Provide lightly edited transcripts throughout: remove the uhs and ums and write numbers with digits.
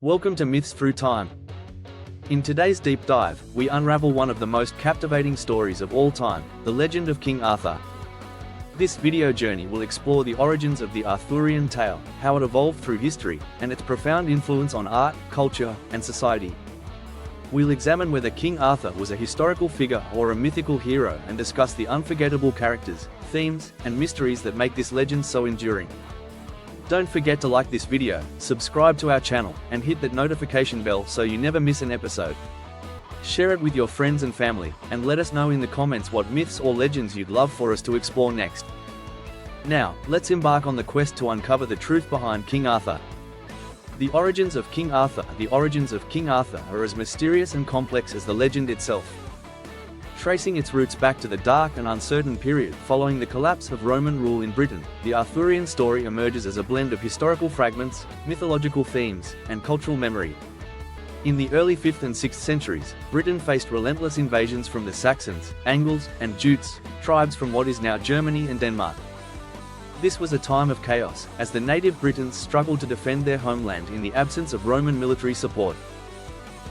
Welcome to Myths Through Time. In today's deep dive, we unravel one of the most captivating stories of all time, the legend of King Arthur. This video journey will explore the origins of the Arthurian tale, how it evolved through history, and its profound influence on art, culture, and society. We'll examine whether King Arthur was a historical figure or a mythical hero and discuss the unforgettable characters, themes, and mysteries that make this legend so enduring. Don't forget to like this video, subscribe to our channel, and hit that notification bell so you never miss an episode. Share it with your friends and family, and let us know in the comments what myths or legends you'd love for us to explore next. Now, let's embark on the quest to uncover the truth behind King Arthur. The origins of King Arthur. The origins of King Arthur are as mysterious and complex as the legend itself. Tracing its roots back to the dark and uncertain period following the collapse of Roman rule in Britain, the Arthurian story emerges as a blend of historical fragments, mythological themes, and cultural memory. In the early 5th and 6th centuries, Britain faced relentless invasions from the Saxons, Angles, and Jutes, tribes from what is now Germany and Denmark. This was a time of chaos, as the native Britons struggled to defend their homeland in the absence of Roman military support.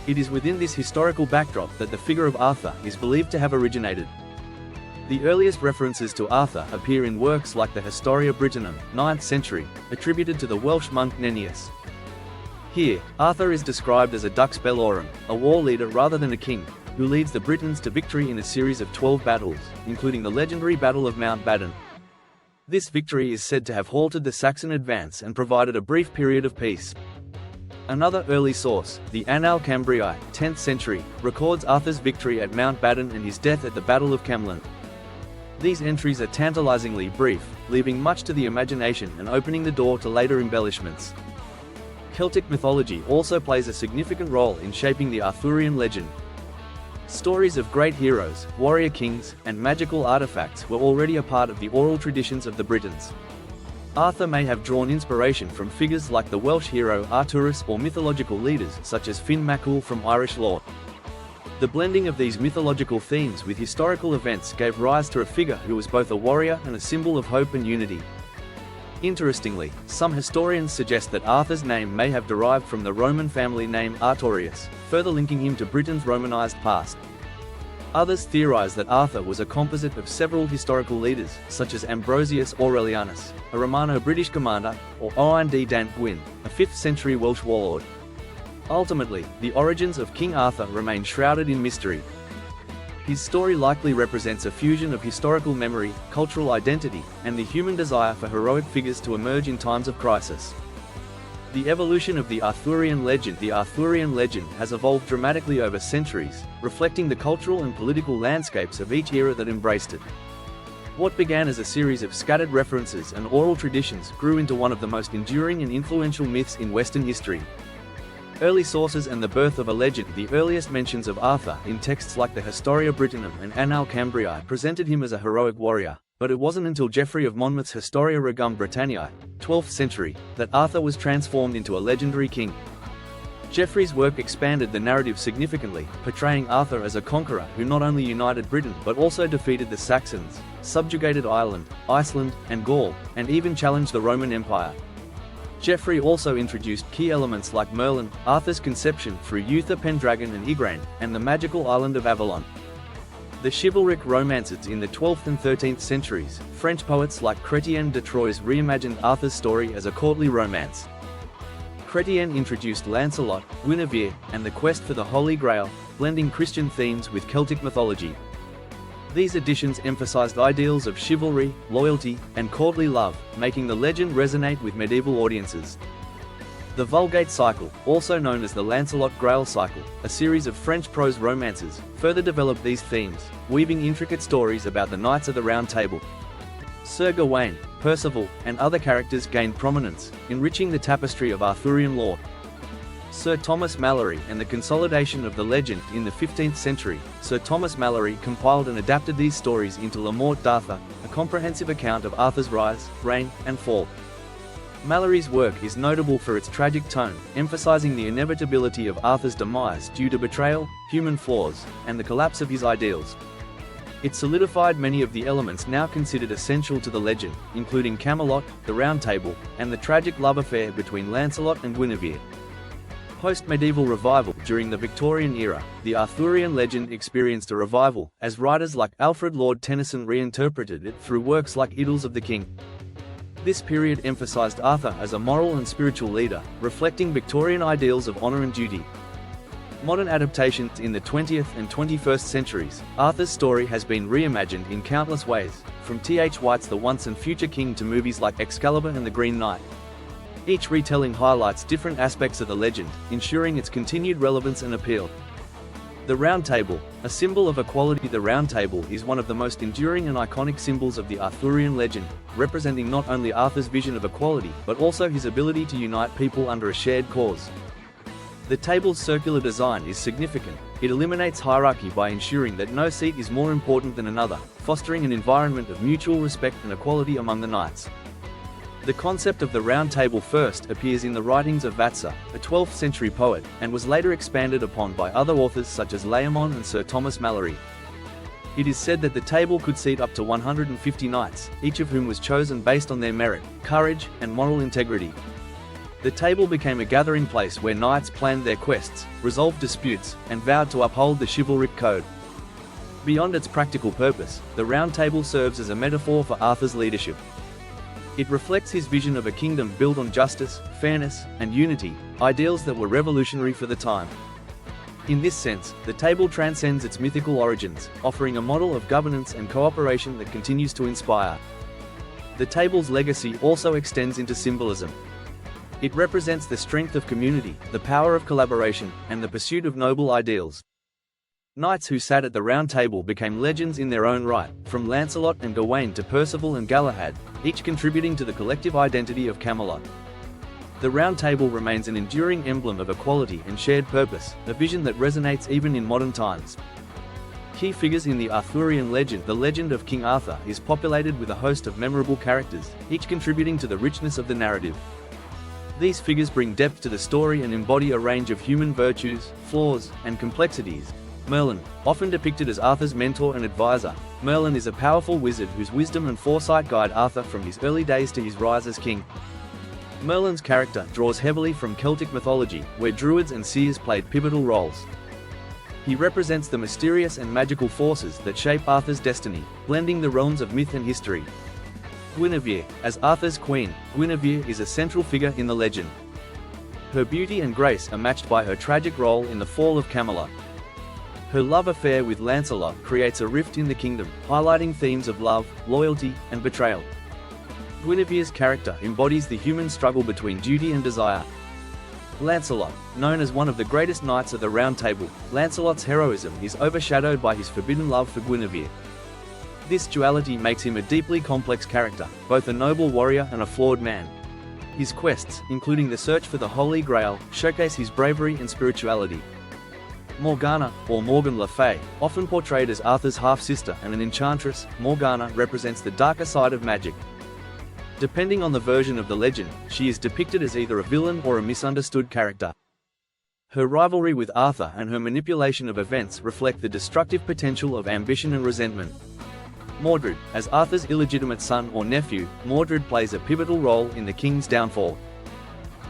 It is within this historical backdrop that the figure of Arthur is believed to have originated. The earliest references to Arthur appear in works like the Historia Brittonum, 9th century, attributed to the Welsh monk Nennius. Here, Arthur is described as a dux bellorum, a war leader rather than a king, who leads the Britons to victory in a series of 12 battles, including the legendary Battle of Mount Badon. This victory is said to have halted the Saxon advance and provided a brief period of peace. Another early source, the Annales Cambriae, 10th century, records Arthur's victory at Mount Badon and his death at the Battle of Camlan. These entries are tantalizingly brief, leaving much to the imagination and opening the door to later embellishments. Celtic mythology also plays a significant role in shaping the Arthurian legend. Stories of great heroes, warrior kings, and magical artifacts were already a part of the oral traditions of the Britons. Arthur may have drawn inspiration from figures like the Welsh hero Arturus or mythological leaders such as Finn MacCool from Irish lore. The blending of these mythological themes with historical events gave rise to a figure who was both a warrior and a symbol of hope and unity. Interestingly, some historians suggest that Arthur's name may have derived from the Roman family name Artorius, further linking him to Britain's Romanized past. Others theorize that Arthur was a composite of several historical leaders, such as Ambrosius Aurelianus, a Romano-British commander, or Owain Dant Gwyn, a 5th century Welsh warlord. Ultimately, the origins of King Arthur remain shrouded in mystery. His story likely represents a fusion of historical memory, cultural identity, and the human desire for heroic figures to emerge in times of crisis. The evolution of the Arthurian legend. The Arthurian legend has evolved dramatically over centuries, reflecting the cultural and political landscapes of each era that embraced it. What began as a series of scattered references and oral traditions grew into one of the most enduring and influential myths in Western history. Early sources and the birth of a legend. The earliest mentions of Arthur in texts like the Historia Brittonum and Annales Cambriae presented him as a heroic warrior, but it wasn't until Geoffrey of Monmouth's Historia Regum Britanniae, 12th century, that Arthur was transformed into a legendary king. Geoffrey's work expanded the narrative significantly, portraying Arthur as a conqueror who not only united Britain but also defeated the Saxons, subjugated Ireland, Iceland, and Gaul, and even challenged the Roman Empire. Geoffrey also introduced key elements like Merlin, Arthur's conception through Uther Pendragon and Igraine, and the magical island of Avalon. The chivalric romances in the 12th and 13th centuries, French poets like Chrétien de Troyes reimagined Arthur's story as a courtly romance. Chrétien introduced Lancelot, Guinevere, and the quest for the Holy Grail, blending Christian themes with Celtic mythology. These additions emphasized ideals of chivalry, loyalty, and courtly love, making the legend resonate with medieval audiences. The Vulgate cycle, also known as the Lancelot Grail cycle, a series of French prose romances, further developed these themes, weaving intricate stories about the Knights of the Round Table. Sir Gawain, Percival, and other characters gained prominence, enriching the tapestry of Arthurian lore. Sir Thomas Malory and the consolidation of the legend in the 15th century, Sir Thomas Malory compiled and adapted these stories into La Morte d'Arthur, a comprehensive account of Arthur's rise, reign, and fall. Malory's work is notable for its tragic tone, emphasizing the inevitability of Arthur's demise due to betrayal, human flaws, and the collapse of his ideals. It solidified many of the elements now considered essential to the legend, including Camelot, the Round Table, and the tragic love affair between Lancelot and Guinevere. Post-medieval revival. During the Victorian era, the Arthurian legend experienced a revival, as writers like Alfred Lord Tennyson reinterpreted it through works like Idylls of the King. This period emphasized Arthur as a moral and spiritual leader, reflecting Victorian ideals of honor and duty. Modern adaptations. In the 20th and 21st centuries, Arthur's story has been reimagined in countless ways, from T.H. White's The Once and Future King to movies like Excalibur and The Green Knight. Each retelling highlights different aspects of the legend, ensuring its continued relevance and appeal. The Round Table, a symbol of equality. The Round Table is one of the most enduring and iconic symbols of the Arthurian legend, representing not only Arthur's vision of equality, but also his ability to unite people under a shared cause. The table's circular design is significant. It eliminates hierarchy by ensuring that no seat is more important than another, fostering an environment of mutual respect and equality among the knights. The concept of the Round Table first appears in the writings of Vatsa, a 12th century poet, and was later expanded upon by other authors such as Layamon and Sir Thomas Malory. It is said that the table could seat up to 150 knights, each of whom was chosen based on their merit, courage, and moral integrity. The table became a gathering place where knights planned their quests, resolved disputes, and vowed to uphold the chivalric code. Beyond its practical purpose, the Round Table serves as a metaphor for Arthur's leadership. It reflects his vision of a kingdom built on justice, fairness, and unity, ideals that were revolutionary for the time. In this sense, the table transcends its mythical origins, offering a model of governance and cooperation that continues to inspire. The table's legacy also extends into symbolism. It represents the strength of community, the power of collaboration, and the pursuit of noble ideals. Knights who sat at the Round Table became legends in their own right, from Lancelot and Gawain to Percival and Galahad, each contributing to the collective identity of Camelot. The Round Table remains an enduring emblem of equality and shared purpose, a vision that resonates even in modern times. Key figures in the Arthurian legend. The legend of King Arthur is populated with a host of memorable characters, each contributing to the richness of the narrative. These figures bring depth to the story and embody a range of human virtues, flaws, and complexities. Merlin, often depicted as Arthur's mentor and advisor, Merlin is a powerful wizard whose wisdom and foresight guide Arthur from his early days to his rise as king. Merlin's character draws heavily from Celtic mythology, where druids and seers played pivotal roles. He represents the mysterious and magical forces that shape Arthur's destiny, blending the realms of myth and history. Guinevere, as Arthur's queen, Guinevere is a central figure in the legend. Her beauty and grace are matched by her tragic role in the fall of Camelot. Her love affair with Lancelot creates a rift in the kingdom, highlighting themes of love, loyalty, and betrayal. Guinevere's character embodies the human struggle between duty and desire. Lancelot, known as one of the greatest knights of the Round Table, Lancelot's heroism is overshadowed by his forbidden love for Guinevere. This duality makes him a deeply complex character, both a noble warrior and a flawed man. His quests, including the search for the Holy Grail, showcase his bravery and spirituality. Morgana, or Morgan Le Fay, often portrayed as Arthur's half-sister and an enchantress, Morgana represents the darker side of magic. Depending on the version of the legend, she is depicted as either a villain or a misunderstood character. Her rivalry with Arthur and her manipulation of events reflect the destructive potential of ambition and resentment. Mordred, as Arthur's illegitimate son or nephew, Mordred plays a pivotal role in the king's downfall.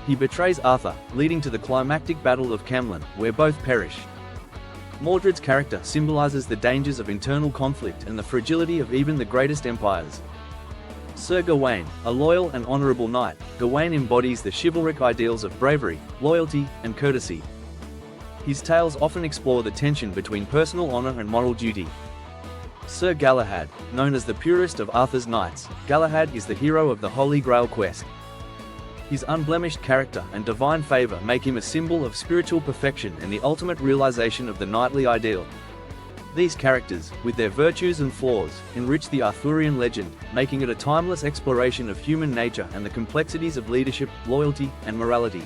He betrays Arthur, leading to the climactic Battle of Camlann, where both perish. Mordred's character symbolizes the dangers of internal conflict and the fragility of even the greatest empires. Sir Gawain, a loyal and honorable knight, Gawain embodies the chivalric ideals of bravery, loyalty, and courtesy. His tales often explore the tension between personal honor and moral duty. Sir Galahad, known as the purest of Arthur's knights, Galahad is the hero of the Holy Grail quest. His unblemished character and divine favor make him a symbol of spiritual perfection and the ultimate realization of the knightly ideal. These characters, with their virtues and flaws, enrich the Arthurian legend, making it a timeless exploration of human nature and the complexities of leadership, loyalty, and morality.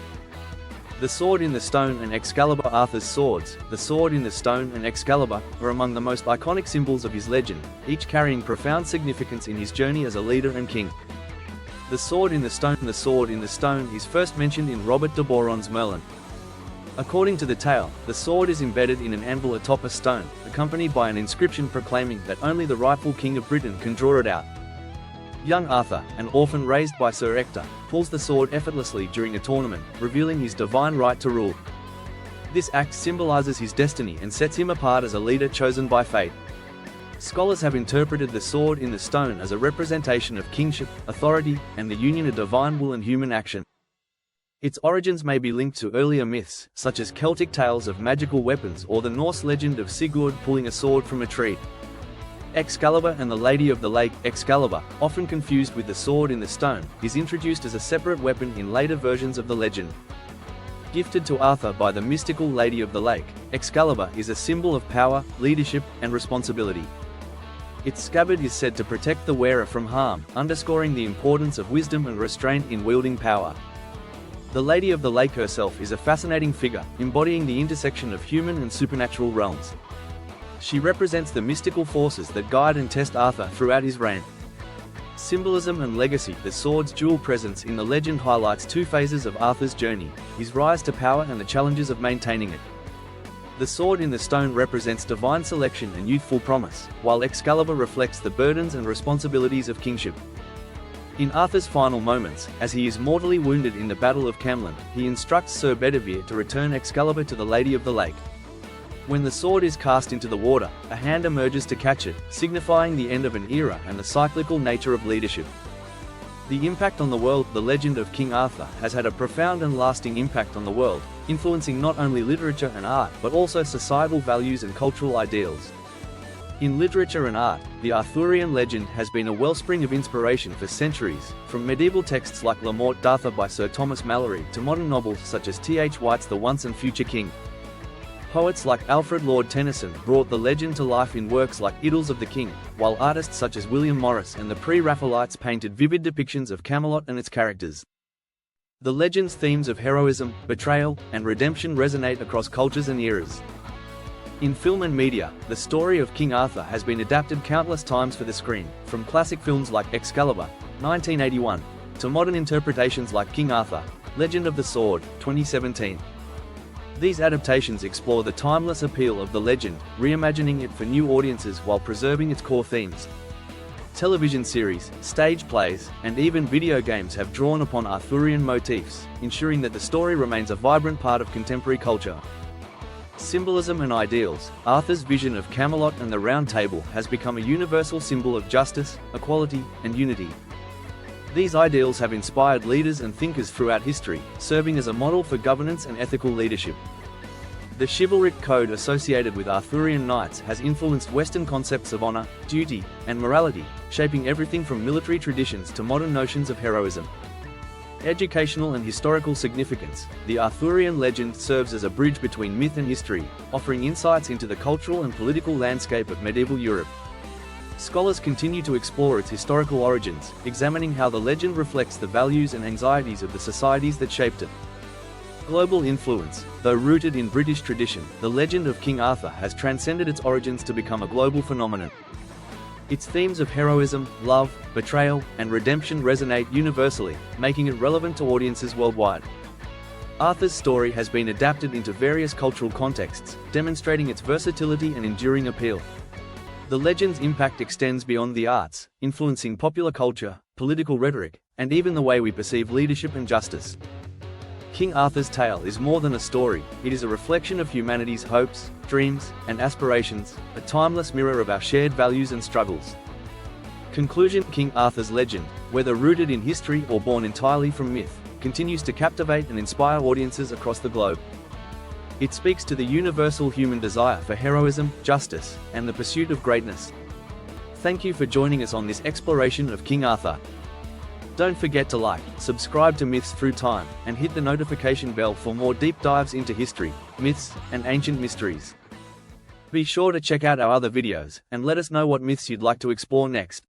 The Sword in the Stone and Excalibur. Arthur's swords, the Sword in the Stone and Excalibur, are among the most iconic symbols of his legend, each carrying profound significance in his journey as a leader and king. The Sword in the Stone. The Sword in the Stone is first mentioned in Robert de Boron's Merlin. According to the tale, the sword is embedded in an anvil atop a stone, accompanied by an inscription proclaiming that only the rightful king of Britain can draw it out. Young Arthur, an orphan raised by Sir Ector, pulls the sword effortlessly during a tournament, revealing his divine right to rule. This act symbolizes his destiny and sets him apart as a leader chosen by fate. Scholars have interpreted the sword in the stone as a representation of kingship, authority, and the union of divine will and human action. Its origins may be linked to earlier myths, such as Celtic tales of magical weapons or the Norse legend of Sigurd pulling a sword from a tree. Excalibur and the Lady of the Lake. Excalibur, often confused with the sword in the stone, is introduced as a separate weapon in later versions of the legend. Gifted to Arthur by the mystical Lady of the Lake, Excalibur is a symbol of power, leadership, and responsibility. Its scabbard is said to protect the wearer from harm, underscoring the importance of wisdom and restraint in wielding power. The Lady of the Lake herself is a fascinating figure, embodying the intersection of human and supernatural realms. She represents the mystical forces that guide and test Arthur throughout his reign. Symbolism and legacy. The sword's dual presence in the legend highlights two phases of Arthur's journey: his rise to power and the challenges of maintaining it. The sword in the stone represents divine selection and youthful promise, while Excalibur reflects the burdens and responsibilities of kingship. In Arthur's final moments, as he is mortally wounded in the Battle of Camlann, he instructs Sir Bedivere to return Excalibur to the Lady of the Lake. When the sword is cast into the water, a hand emerges to catch it, signifying the end of an era and the cyclical nature of leadership. The impact on the world. The legend of King Arthur has had a profound and lasting impact on the world, influencing not only literature and art but also societal values and cultural ideals. In literature and art, the Arthurian legend has been a wellspring of inspiration for centuries, from medieval texts like La Morte d'Arthur by Sir Thomas Malory to modern novels such as T.H. White's The Once and Future King. Poets like Alfred Lord Tennyson brought the legend to life in works like Idylls of the King, while artists such as William Morris and the Pre-Raphaelites painted vivid depictions of Camelot and its characters. The legend's themes of heroism, betrayal, and redemption resonate across cultures and eras. In film and media, the story of King Arthur has been adapted countless times for the screen, from classic films like Excalibur, 1981, to modern interpretations like King Arthur, Legend of the Sword, 2017. These adaptations explore the timeless appeal of the legend, reimagining it for new audiences while preserving its core themes. Television series, stage plays, and even video games have drawn upon Arthurian motifs, ensuring that the story remains a vibrant part of contemporary culture. Symbolism and ideals. Arthur's vision of Camelot and the Round Table has become a universal symbol of justice, equality, and unity. These ideals have inspired leaders and thinkers throughout history, serving as a model for governance and ethical leadership. The chivalric code associated with Arthurian knights has influenced Western concepts of honor, duty, and morality, shaping everything from military traditions to modern notions of heroism. Educational and historical significance. The Arthurian legend serves as a bridge between myth and history, offering insights into the cultural and political landscape of medieval Europe. Scholars continue to explore its historical origins, examining how the legend reflects the values and anxieties of the societies that shaped it. Global influence. Though rooted in British tradition, the legend of King Arthur has transcended its origins to become a global phenomenon. Its themes of heroism, love, betrayal, and redemption resonate universally, making it relevant to audiences worldwide. Arthur's story has been adapted into various cultural contexts, demonstrating its versatility and enduring appeal. The legend's impact extends beyond the arts, influencing popular culture, political rhetoric, and even the way we perceive leadership and justice. King Arthur's tale is more than a story, it is a reflection of humanity's hopes, dreams, and aspirations, a timeless mirror of our shared values and struggles. Conclusion. King Arthur's legend, whether rooted in history or born entirely from myth, continues to captivate and inspire audiences across the globe. It speaks to the universal human desire for heroism, justice, and the pursuit of greatness. Thank you for joining us on this exploration of King Arthur. Don't forget to like, subscribe to Myths Through Time, and hit the notification bell for more deep dives into history, myths, and ancient mysteries. Be sure to check out our other videos, and let us know what myths you'd like to explore next.